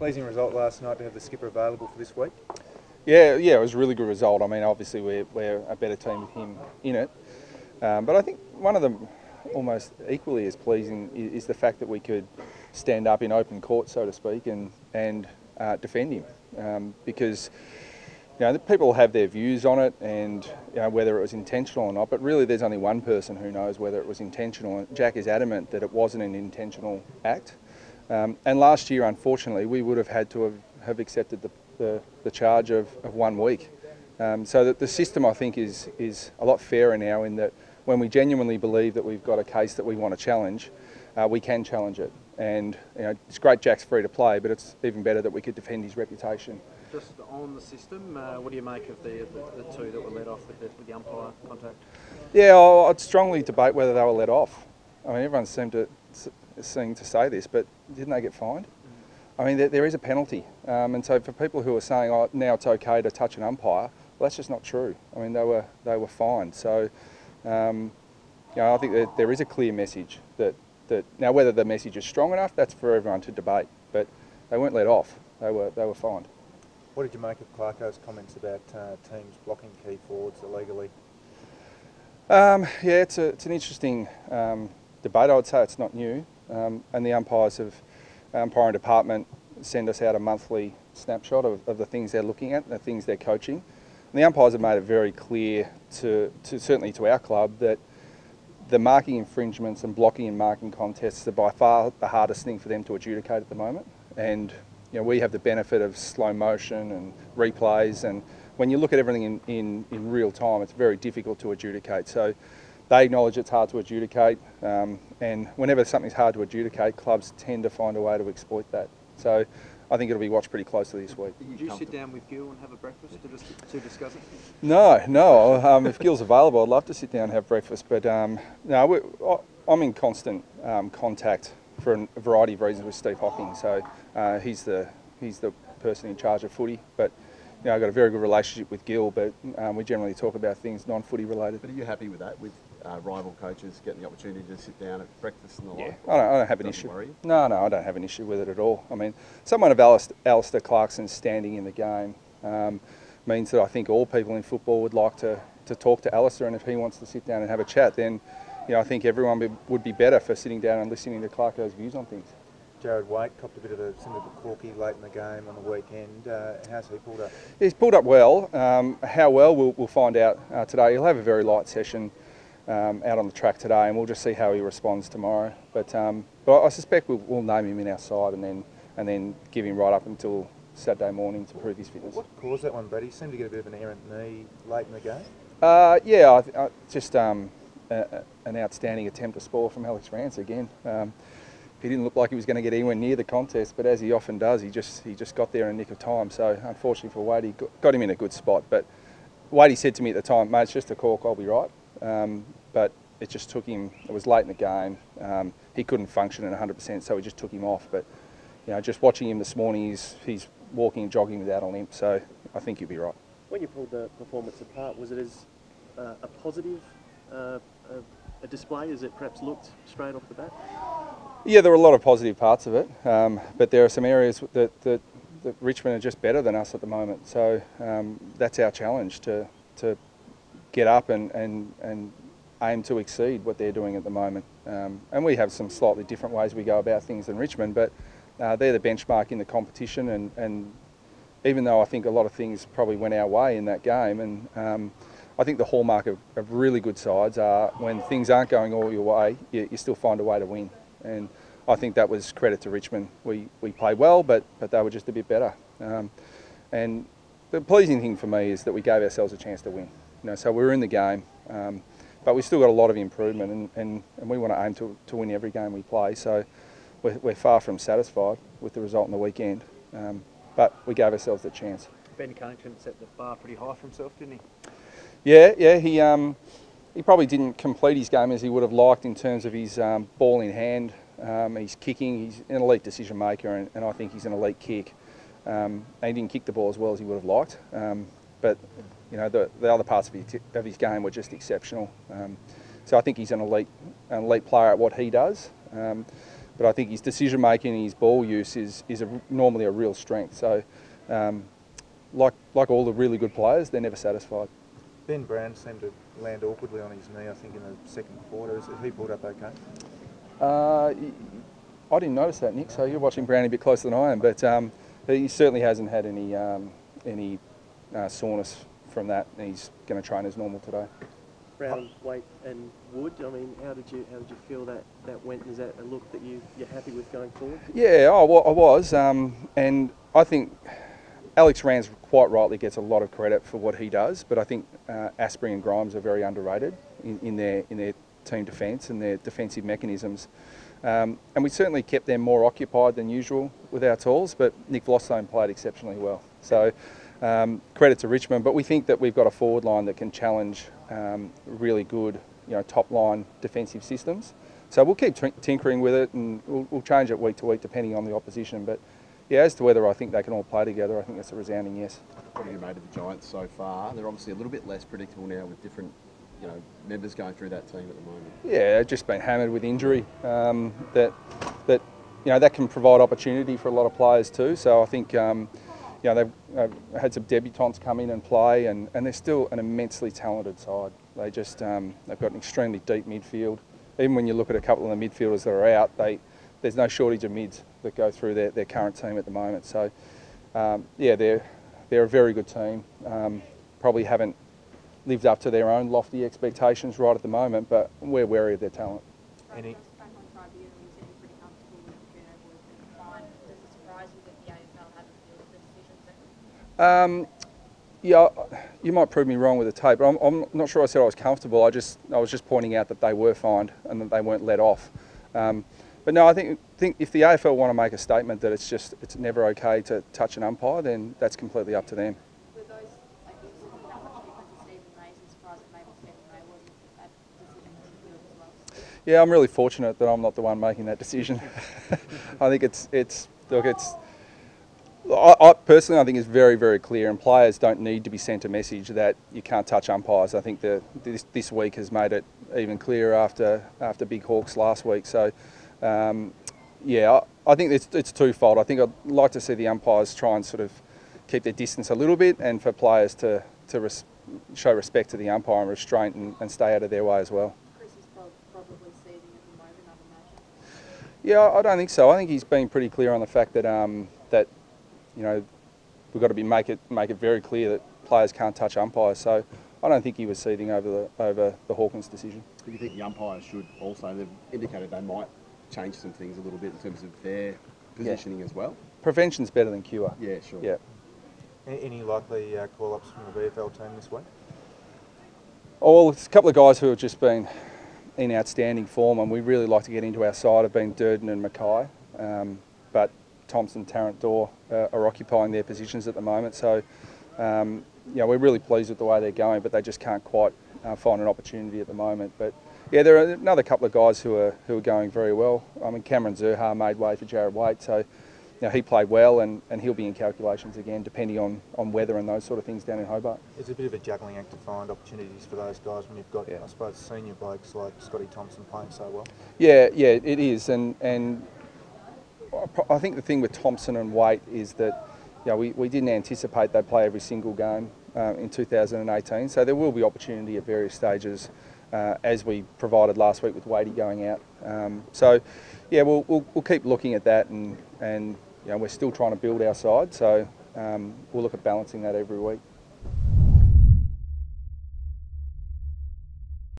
Pleasing result last night to have the skipper available for this week. Yeah, it was a really good result. I mean, obviously we're a better team with him in it, but I think one of them almost equally as pleasing is the fact that we could stand up in open court, so to speak, and defend him, because the people have their views on it and whether it was intentional or not, but really there's only one person who knows whether it was intentional, and Jack is adamant that it wasn't an intentional act. And last year, unfortunately, we would have had to have accepted the charge of 1 week. So that the system, I think, is a lot fairer now, in that when we genuinely believe that we've got a case that we want to challenge, we can challenge it. And it's great Jack's free to play, but it's even better that we could defend his reputation. Just on the system, what do you make of the two that were let off with the umpire contact? Yeah, I'd strongly debate whether they were let off. I mean, everyone seemed to say this, but didn't they get fined? I mean, there is a penalty, and so for people who are saying, "Oh, now it's okay to touch an umpire," well, that's just not true. I mean, they were fined. So, I think that there is a clear message that now whether the message is strong enough, that's for everyone to debate. But they weren't let off; they were fined. What did you make of Clarko's comments about teams blocking key forwards illegally? Yeah, it's an interesting debate. I would say it's not new, and the umpiring department send us out a monthly snapshot of the things they're looking at, and the things they're coaching. And the umpires have made it very clear certainly to our club, that the marking infringements and blocking and marking contests are by far the hardest thing for them to adjudicate at the moment. And we have the benefit of slow motion and replays, and when you look at everything in real time, it's very difficult to adjudicate. So they acknowledge it's hard to adjudicate, and whenever something's hard to adjudicate, clubs tend to find a way to exploit that. So I think it'll be watched pretty closely this week. Did you sit down with Gil and have a breakfast to discuss it? No. If Gil's available, I'd love to sit down and have breakfast, but no, I'm in constant contact for a variety of reasons with Steve Hocking. So he's the person in charge of footy, but I've got a very good relationship with Gil, but we generally talk about things non-footy related. But are you happy with that, with rival coaches getting the opportunity to sit down at breakfast and the like? Yeah, I don't have an issue. Worry you? No, I don't have an issue with it at all. I mean, someone of Alistair Clarkson's standing in the game means that I think all people in football would like to talk to Alistair, and if he wants to sit down and have a chat, then I think everyone would be better for sitting down and listening to Clarko's views on things. Jared Waite copped a bit of a similar to Corky late in the game on the weekend. How's he pulled up? He's pulled up well. How well, we'll find out today. He'll have a very light session out on the track today, and we'll just see how he responds tomorrow. But I suspect we'll name him in our side and then give him right up until Saturday morning to prove his fitness. What caused that one, Brad? He seemed to get a bit of an errant knee late in the game. Just an outstanding attempt to spoil from Alex Rance again. He didn't look like he was going to get anywhere near the contest, but as he often does, he just got there in a nick of time. So unfortunately for Wade, he got him in a good spot. But Wade said to me at the time, "Mate, it's just a cork, I'll be right." But it just took him. It was late in the game. He couldn't function at 100%, so we just took him off. But just watching him this morning, he's walking and jogging without a limp. So I think he'll be right. When you pulled the performance apart, was it as a positive a display as it perhaps looked straight off the bat? Yeah, there were a lot of positive parts of it, but there are some areas that Richmond are just better than us at the moment. So that's our challenge, to get up and aim to exceed what they're doing at the moment. And we have some slightly different ways we go about things than Richmond, but they're the benchmark in the competition. And even though I think a lot of things probably went our way in that game, and I think the hallmark of really good sides are when things aren't going all your way, you still find a way to win. And I think that was credit to Richmond. We played well, but they were just a bit better. And the pleasing thing for me is that we gave ourselves a chance to win. So we were in the game, but we've still got a lot of improvement, and we want to aim to win every game we play. So we're far from satisfied with the result on the weekend, but we gave ourselves the chance. Ben Cunnington set the bar pretty high for himself, didn't he? Yeah, he probably didn't complete his game as he would have liked in terms of his ball in hand, his kicking. He's an elite decision maker, and I think he's an elite kick. And he didn't kick the ball as well as he would have liked, but the other parts of his game were just exceptional. So I think he's an elite player at what he does. but I think his decision making and his ball use is normally a real strength. So, like all the really good players, they're never satisfied. Ben Brown seemed to land awkwardly on his knee, I think, in the second quarter. Is he pulled up okay? I didn't notice that, Nick. So you're watching Brownie a bit closer than I am, but he certainly hasn't had any soreness from that. And he's going to train as normal today. Brown, Waite, and Wood. I mean, how did you feel that went? Is that a look that you're happy with going forward? Yeah, I was, and I think Alex Rans quite rightly gets a lot of credit for what he does, but I think Asprey and Grimes are very underrated in their team defence and their defensive mechanisms. And we certainly kept them more occupied than usual with our tools, but Nick Blundstone played exceptionally well. So credit to Richmond, but we think that we've got a forward line that can challenge really good, top line defensive systems. So we'll keep tinkering with it, and we'll change it week to week depending on the opposition. But yeah, as to whether I think they can all play together, I think that's a resounding yes. What have you made of the Giants so far? They're obviously a little bit less predictable now with different members going through that team at the moment. Yeah, they've just been hammered with injury. That can provide opportunity for a lot of players too. So I think they've had some debutants come in and play, and they're still an immensely talented side. They just they've got an extremely deep midfield. Even when you look at a couple of the midfielders that are out, there's no shortage of mids that go through their current team at the moment. So yeah, they're a very good team. Probably haven't lived up to their own lofty expectations right at the moment, but we're wary of their talent. Any? Yeah, you might prove me wrong with the tape, but I'm not sure I said I was comfortable. I was just pointing out that they were fined and that they weren't let off. But no, I think if the AFL want to make a statement that it's never okay to touch an umpire, then that's completely up to them. Were those, like, you said, how much different to Stephen May's and surprised that maybe Stephen May wasn't that decision as well? Yeah, I'm really fortunate that I'm not the one making that decision. I think I personally, I think it's very, very clear, and players don't need to be sent a message that you can't touch umpires. I think that this week has made it even clearer after Big Hawks last week. So, yeah, I think it's twofold. I think I'd like to see the umpires try and sort of keep their distance a little bit, and for players to show respect to the umpire and restraint and stay out of their way as well. Chris is probably seething at the moment, I'd imagine. Yeah, I don't think so. I think he's been pretty clear on the fact that we've got to make it very clear that players can't touch umpires. So I don't think he was seething over the Hawkins decision. Do you think the umpires should also? They've indicated they might change some things a little bit in terms of their positioning as well. Prevention's better than cure. Yeah, sure. Yeah. Any likely call-ups from the VFL team this week? Oh, well, it's a couple of guys who have just been in outstanding form, and we really like to get into our side have been Durden and Mackay. But Thompson, Tarrant, Dorr are occupying their positions at the moment. So, we're really pleased with the way they're going, but they just can't quite find an opportunity at the moment. But yeah, there are another couple of guys who are going very well. I mean, Cameron Zurhar made way for Jared Waite, so he played well, and he'll be in calculations again, depending on weather and those sort of things down in Hobart. It's a bit of a juggling act to find opportunities for those guys when you've got, I suppose, senior blokes like Scotty Thompson playing so well. Yeah, it is, and I think the thing with Thompson and Waite is that we didn't anticipate they'd play every single game in 2018, so there will be opportunity at various stages, as we provided last week with Wadey going out. So yeah, we'll keep looking at that, and we're still trying to build our side, so we'll look at balancing that every week.